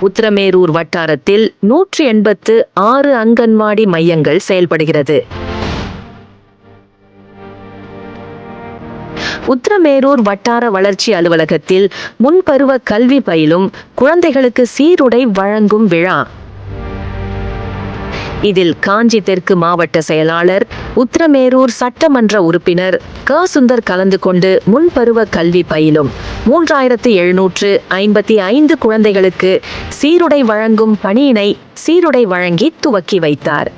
உத்திரமேரூர் வட்டாரத்தில் 186 அங்கன்வாடி மையங்கள் செயல்படுகிறது. உத்திரமேரூர் வட்டார வளர்ச்சி அலுவலகத்தில் முன்பருவ கல்வி பயிலும் குழந்தைகளுக்கு சீருடை வழங்கும் விழா. இதில் காஞ்சி தெற்கு மாவட்ட செயலாளர், உத்திரமேரூர் சட்டமன்ற உறுப்பினர் க. சுந்தர் கலந்து கொண்டு முன்பருவ கல்வி பயிலும் 3755 குழந்தைகளுக்கு சீருடை வழங்கும் பணியினை சீருடை வழங்கி துவக்கி வைத்தார்.